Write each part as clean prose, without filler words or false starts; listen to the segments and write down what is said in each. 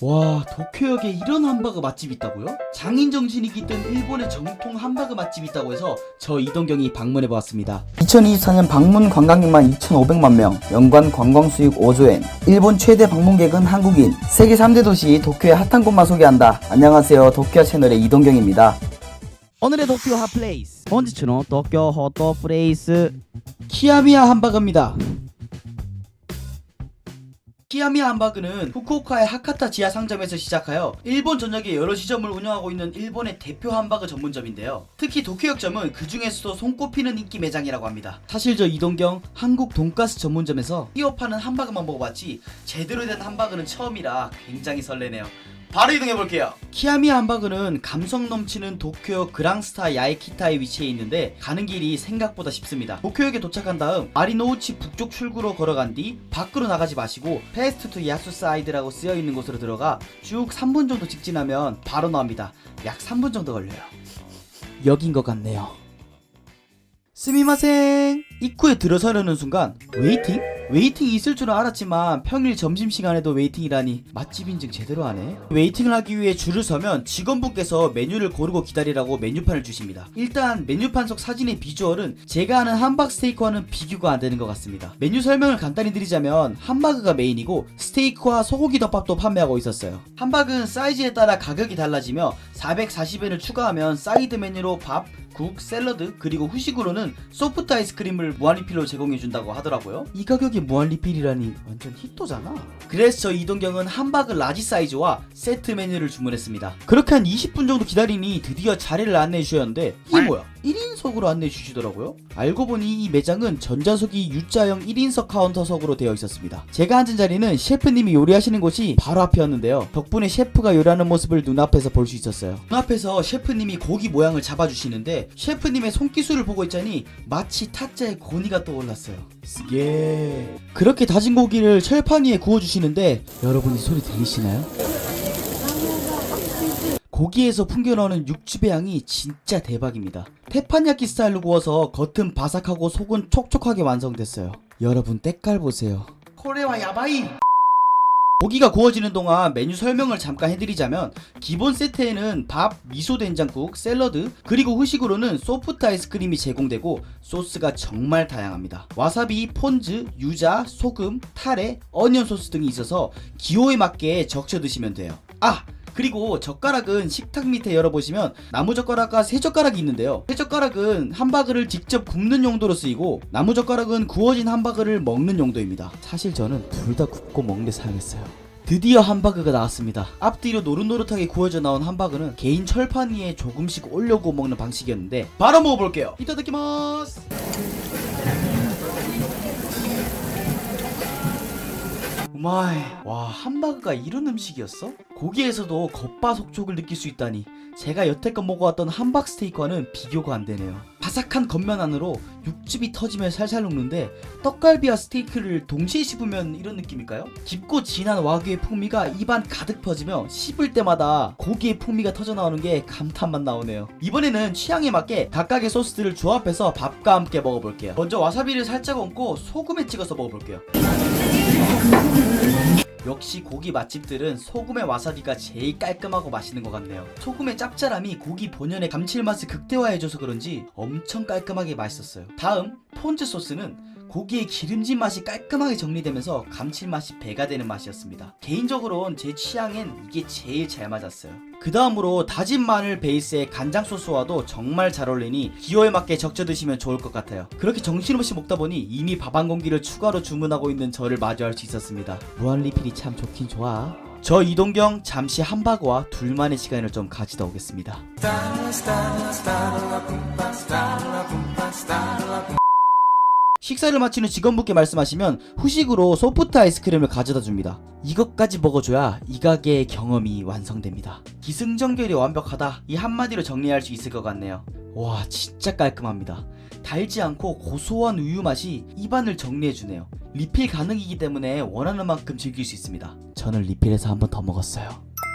와, 도쿄역에 이런 함버거 맛집이 있다고요? 장인 정신이 깃든 일본의 정통 함버거 맛집이 있다고 해서 저 이동경이 방문해보았습니다. 2024년 방문 관광객만 2,500만 명, 연간 관광 수익 5조엔, 일본 최대 방문객은 한국인, 세계 3대 도시 도쿄의 핫한 곳만 소개한다. 안녕하세요, 도쿄 채널의 이동경입니다. 오늘의 도쿄 핫플레이스, 본日の 도쿄 핫플레이스 키야미야 함버거입니다. 키야미야 함버거는 후쿠오카의 하카타 지하 상점에서 시작하여 일본 전역에 여러 지점을 운영하고 있는 일본의 대표 함버거 전문점인데요. 특히 도쿄역점은 그 중에서도 손꼽히는 인기 매장이라고 합니다. 사실 저 이동경 한국 돈가스 전문점에서 끼어 파는 함버거만 먹어봤지 제대로 된 함버거는 처음이라 굉장히 설레네요. 바로 이동해볼게요. 키야미야 함버거는 감성 넘치는 도쿄역 그랑스타 야에키타에 위치해 있는데 가는 길이 생각보다 쉽습니다. 도쿄역에 도착한 다음 마리노우치 북쪽 출구로 걸어간 뒤 밖으로 나가지 마시고 패스트 투 야수사이드라고 쓰여있는 곳으로 들어가 쭉 3분 정도 직진하면 바로 나옵니다. 약 3분 정도 걸려요. 여긴 것 같네요. 스미마생! 입구에 들어서려는 순간 웨이팅? 웨이팅이 있을 줄은 알았지만 평일 점심시간에도 웨이팅이라니 맛집 인증 제대로 하네. 웨이팅을 하기 위해 줄을 서면 직원분께서 메뉴를 고르고 기다리라고 메뉴판을 주십니다. 일단 메뉴판 속 사진의 비주얼은 제가 아는 함박 스테이크와는 비교가 안 되는 것 같습니다. 메뉴 설명을 간단히 드리자면 함바그가 메인이고 스테이크와 소고기 덮밥도 판매하고 있었어요. 함박은 사이즈에 따라 가격이 달라지며 440엔을 추가하면 사이드 메뉴로 밥, 국, 샐러드, 그리고 후식으로는 소프트 아이스크림을 무한리필로 제공해준다고 하더라고요. 이 가격에 무한리필이라니 완전 히토잖아. 그래서 저 이동경은 함버거 라지 사이즈와 세트 메뉴를 주문했습니다. 그렇게 한 20분 정도 기다리니 드디어 자리를 안내해주셨는데 이게 뭐야? 1인석으로 안내해주시더라고요. 알고 보니 이 매장은 전자석이 U자형 1인석 카운터석으로 되어 있었습니다. 제가 앉은 자리는 셰프님이 요리하시는 곳이 바로 앞이었는데요. 덕분에 셰프가 요리하는 모습을 눈앞에서 볼 수 있었어요. 눈앞에서 셰프님이 고기 모양을 잡아주시는데 셰프님의 손기술을 보고 있자니 마치 타짜의 고니가 떠올랐어요. 쓰게. 그렇게 다진 고기를 철판 위에 구워주시는데 여러분이 소리 들리시나요? 고기에서 풍겨나오는 육즙의 향이 진짜 대박입니다. 테판야끼 스타일로 구워서 겉은 바삭하고 속은 촉촉하게 완성됐어요. 여러분 때깔 보세요. 코레와 야바이! 고기가 구워지는 동안 메뉴 설명을 잠깐 해드리자면 기본 세트에는 밥, 미소된장국, 샐러드, 그리고 후식으로는 소프트 아이스크림이 제공되고 소스가 정말 다양합니다. 와사비, 폰즈, 유자, 소금, 타레, 어니언 소스 등이 있어서 기호에 맞게 적셔 드시면 돼요. 그리고 젓가락은 식탁 밑에 열어보시면 나무젓가락과 새젓가락이 있는데요. 새젓가락은 함버거를 직접 굽는 용도로 쓰이고 나무젓가락은 구워진 함버거를 먹는 용도입니다. 사실 저는 둘 다 굽고 먹는데 사용했어요. 드디어 함버거가 나왔습니다. 앞뒤로 노릇노릇하게 구워져 나온 함버거는 개인 철판 위에 조금씩 올려구워 먹는 방식이었는데 바로 먹어볼게요. 이타다키마스. 우마이. 와, 함버거가 이런 음식이었어? 고기에서도 겉바속촉을 느낄 수 있다니 제가 여태껏 먹어왔던 함박 스테이크와는 비교가 안 되네요. 바삭한 겉면 안으로 육즙이 터지며 살살 녹는데 떡갈비와 스테이크를 동시에 씹으면 이런 느낌일까요? 깊고 진한 와규의 풍미가 입안 가득 퍼지며 씹을 때마다 고기의 풍미가 터져나오는 게 감탄만 나오네요. 이번에는 취향에 맞게 각각의 소스들을 조합해서 밥과 함께 먹어볼게요. 먼저 와사비를 살짝 얹고 소금에 찍어서 먹어볼게요. 역시 고기 맛집들은 소금의 와사비가 제일 깔끔하고 맛있는 것 같네요. 소금의 짭짤함이 고기 본연의 감칠맛을 극대화해줘서 그런지 엄청 깔끔하게 맛있었어요. 다음 폰즈 소스는 고기의 기름진 맛이 깔끔하게 정리되면서 감칠맛이 배가 되는 맛이었습니다. 개인적으로는 제 취향엔 이게 제일 잘 맞았어요. 그 다음으로 다진 마늘 베이스의 간장 소스와도 정말 잘 어울리니 기호에 맞게 적셔 드시면 좋을 것 같아요. 그렇게 정신없이 먹다 보니 이미 밥 한 공기를 추가로 주문하고 있는 저를 마주할 수 있었습니다. 무한리필이 참 좋긴 좋아. 저 이동경 잠시 함버거와 둘만의 시간을 좀 가지다 오겠습니다. 식사를 마치는 직원분께 말씀하시면 후식으로 소프트 아이스크림을 가져다 줍니다. 이것까지 먹어줘야 이 가게의 경험이 완성됩니다. 기승전결이 완벽하다, 이 한마디로 정리할 수 있을 것 같네요. 와, 진짜 깔끔합니다. 달지 않고 고소한 우유 맛이 입안을 정리해주네요. 리필 가능이기 때문에 원하는 만큼 즐길 수 있습니다. 저는 리필해서 한 번 더 먹었어요.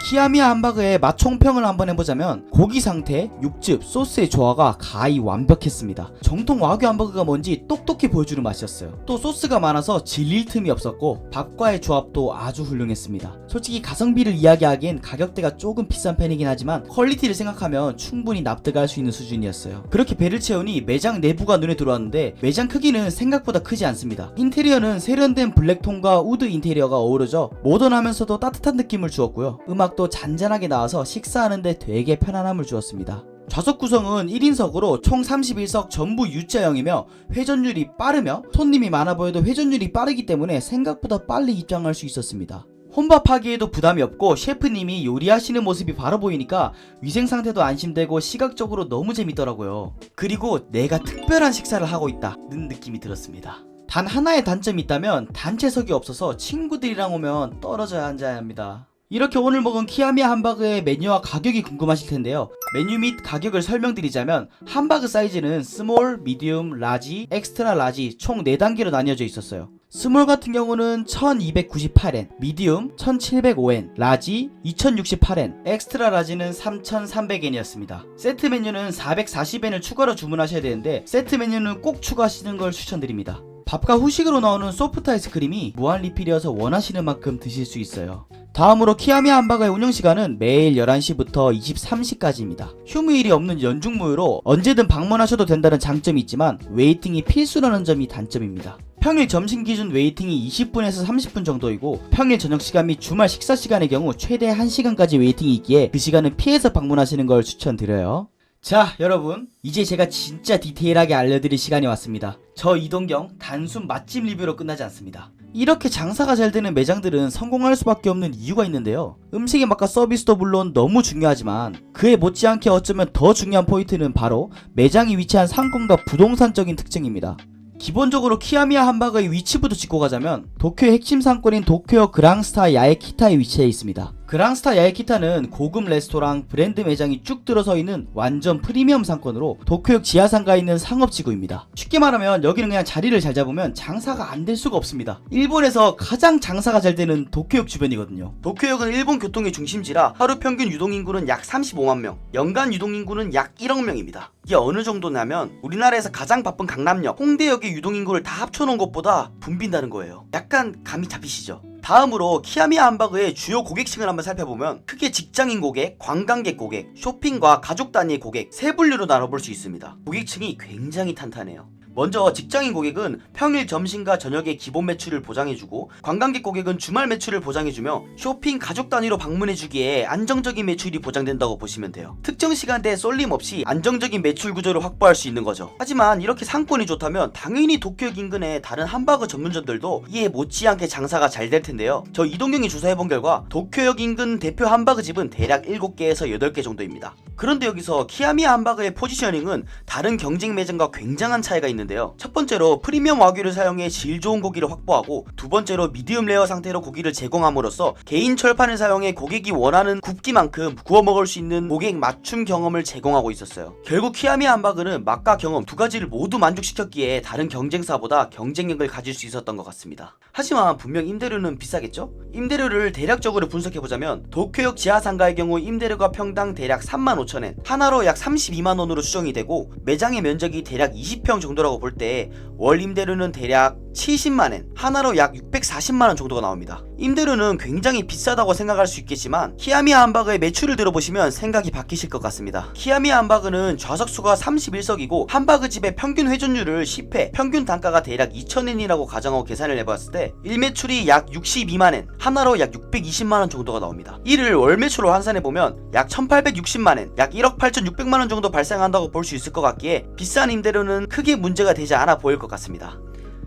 키아미야 함바그의 맛 총평을 한번 해보자면 고기 상태, 육즙, 소스의 조화가 가히 완벽했습니다. 정통 와규 함버거가 뭔지 똑똑히 보여주는 맛이었어요. 또 소스가 많아서 질릴 틈이 없었고 밥과의 조합도 아주 훌륭했습니다. 솔직히 가성비를 이야기하기엔 가격대가 조금 비싼 편이긴 하지만 퀄리티를 생각하면 충분히 납득할 수 있는 수준이었어요. 그렇게 배를 채우니 매장 내부가 눈에 들어왔는데 매장 크기는 생각보다 크지 않습니다. 인테리어는 세련된 블랙톤과 우드 인테리어가 어우러져 모던하면서도 따뜻한 느낌을 주었고요. 음악도 잔잔하게 나와서 식사하는데 되게 편안함을 주었습니다. 좌석 구성은 1인석으로 총 31석 전부 U자형이며 회전율이 빠르며 손님이 많아 보여도 회전율이 빠르기 때문에 생각보다 빨리 입장할 수 있었습니다. 혼밥하기에도 부담이 없고 셰프님이 요리하시는 모습이 바로 보이니까 위생 상태도 안심되고 시각적으로 너무 재밌더라고요. 그리고 내가 특별한 식사를 하고 있다는 느낌이 들었습니다. 단 하나의 단점이 있다면 단체석이 없어서 친구들이랑 오면 떨어져야 앉아야 합니다. 이렇게 오늘 먹은 키아미야 함바그의 메뉴와 가격이 궁금하실 텐데요. 메뉴 및 가격을 설명드리자면 함바그 사이즈는 스몰, 미디움, 라지, 엑스트라 라지 총 4단계로 나뉘어져 있었어요. 스몰 같은 경우는 1298엔, 미디움 1705엔, 라지 2068엔, 엑스트라 라지는 3300엔이었습니다. 세트 메뉴는 440엔을 추가로 주문하셔야 되는데 세트 메뉴는 꼭 추가하시는 걸 추천드립니다. 밥과 후식으로 나오는 소프트 아이스크림이 무한 리필이어서 원하시는 만큼 드실 수 있어요. 다음으로 키아미야 함바그의 운영시간은 매일 11시부터 23시까지입니다. 휴무일이 없는 연중무휴로 언제든 방문하셔도 된다는 장점이 있지만 웨이팅이 필수라는 점이 단점입니다. 평일 점심 기준 웨이팅이 20분에서 30분 정도이고 평일 저녁시간 및 주말 식사시간의 경우 최대 1시간까지 웨이팅이 있기에 그 시간은 피해서 방문하시는 걸 추천드려요. 자 여러분, 이제 제가 진짜 디테일하게 알려드릴 시간이 왔습니다. 저 이동경 단순 맛집 리뷰로 끝나지 않습니다. 이렇게 장사가 잘 되는 매장들은 성공할 수밖에 없는 이유가 있는데요. 음식의 맛과 서비스도 물론 너무 중요하지만 그에 못지않게 어쩌면 더 중요한 포인트는 바로 매장이 위치한 상권과 부동산적인 특징입니다. 기본적으로 키아미야 함바그의 위치부터 짚고 가자면 도쿄의 핵심 상권인 도쿄역 그랑스타 야에키타에 위치해 있습니다. 그랑스타 야에키타는 고급 레스토랑, 브랜드 매장이 쭉 들어서 있는 완전 프리미엄 상권으로 도쿄역 지하상가에 있는 상업지구입니다. 쉽게 말하면 여기는 그냥 자리를 잘 잡으면 장사가 안 될 수가 없습니다. 일본에서 가장 장사가 잘 되는 도쿄역 주변이거든요. 도쿄역은 일본 교통의 중심지라 하루 평균 유동인구는 약 35만 명, 연간 유동인구는 약 1억 명입니다. 이게 어느 정도냐면 우리나라에서 가장 바쁜 강남역, 홍대역의 유동인구를 다 합쳐놓은 것보다 붐빈다는 거예요. 약간 감이 잡히시죠? 다음으로 키아미야 함바그의 주요 고객층을 한번 살펴보면 크게 직장인 고객, 관광객 고객, 쇼핑과 가족 단위의 고객 세 분류로 나눠볼 수 있습니다. 고객층이 굉장히 탄탄해요. 먼저 직장인 고객은 평일 점심과 저녁의 기본 매출을 보장해주고 관광객 고객은 주말 매출을 보장해주며 쇼핑 가족 단위로 방문해주기에 안정적인 매출이 보장된다고 보시면 돼요. 특정 시간대에 쏠림 없이 안정적인 매출 구조를 확보할 수 있는 거죠. 하지만 이렇게 상권이 좋다면 당연히 도쿄역 인근의 다른 함바그 전문점들도 이에 못지않게 장사가 잘 될 텐데요. 저 이동경이 조사해본 결과 도쿄역 인근 대표 함바그 집은 대략 7개에서 8개 정도입니다. 그런데 여기서 키아미야 함바그의 포지셔닝은 다른 경쟁 매장과 굉장한 차이가 있는데요. 첫 번째로 프리미엄 와규를 사용해 질 좋은 고기를 확보하고 두 번째로 미디움 레어 상태로 고기를 제공함으로써 개인 철판을 사용해 고객이 원하는 굽기만큼 구워 먹을 수 있는 고객 맞춤 경험을 제공하고 있었어요. 결국 키아미야 함바그는 맛과 경험 두 가지를 모두 만족시켰기에 다른 경쟁사보다 경쟁력을 가질 수 있었던 것 같습니다. 하지만 분명 임대료는 비싸겠죠? 임대료를 대략적으로 분석해보자면 도쿄역 지하상가의 경우 임대료가 평당 대략 35,000엔, 하나로 약 32만원으로 추정이 되고 매장의 면적이 대략 20평 정도라고 볼 때 월 임대료는 대략 70만엔, 하나로 약 640만원 정도가 나옵니다. 임대료는 굉장히 비싸다고 생각할 수 있겠지만 키아미야 함바그의 매출을 들어보시면 생각이 바뀌실 것 같습니다. 키아미야 함바그는 좌석수가 31석이고 함바그 집의 평균 회전율을 10회, 평균 단가가 대략 2,000엔이라고 가정하고 계산을 해봤을 때 일매출이 약 62만엔, 하나로 약 620만원 정도가 나옵니다. 이를 월 매출로 환산해보면 약 1860만엔, 약 1억 8,600만원 정도 발생한다고 볼 수 있을 것 같기에 비싼 임대료는 크게 문제가 되지 않아 보일 것 같습니다.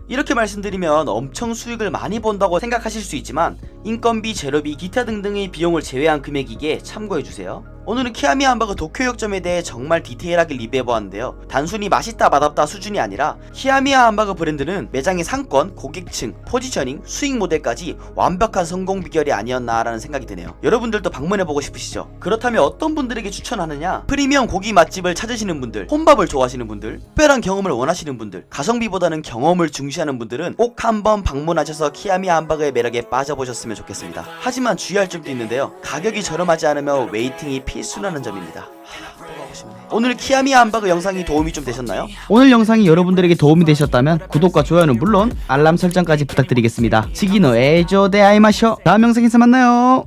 이렇게 말씀드리면 엄청 수익을 많이 본다고 생각하실 수 있지만 인건비, 재료비, 기타 등등의 비용을 제외한 금액이기에 참고해주세요. 오늘은 키야미야 함버거 도쿄역점에 대해 정말 디테일하게 리뷰해보았는데요. 단순히 맛있다 맛없다 수준이 아니라 키야미야 함버거 브랜드는 매장의 상권, 고객층, 포지셔닝, 수익 모델까지 완벽한 성공 비결이 아니었나라는 생각이 드네요. 여러분들도 방문해보고 싶으시죠? 그렇다면 어떤 분들에게 추천하느냐? 프리미엄 고기 맛집을 찾으시는 분들, 혼밥을 좋아하시는 분들, 특별한 경험을 원하시는 분들, 가성비보다는 경험을 중시하는 분들은 꼭 한번 방문하셔서 키야미야 함버거의 매력에 빠져보셨으면 좋겠습니다. 하지만 주의할 점도 있는데요. 가격이 저렴하지 않으면 웨이팅이 필수라는 점입니다. 오늘 키야미야 함버거 영상이 도움이 좀 되셨나요? 오늘 영상이 여러분들에게 도움이 되셨다면 구독과 좋아요는 물론 알람 설정까지 부탁드리겠습니다. 지기노 에조 데 아이마쇼. 다음 영상에서 만나요.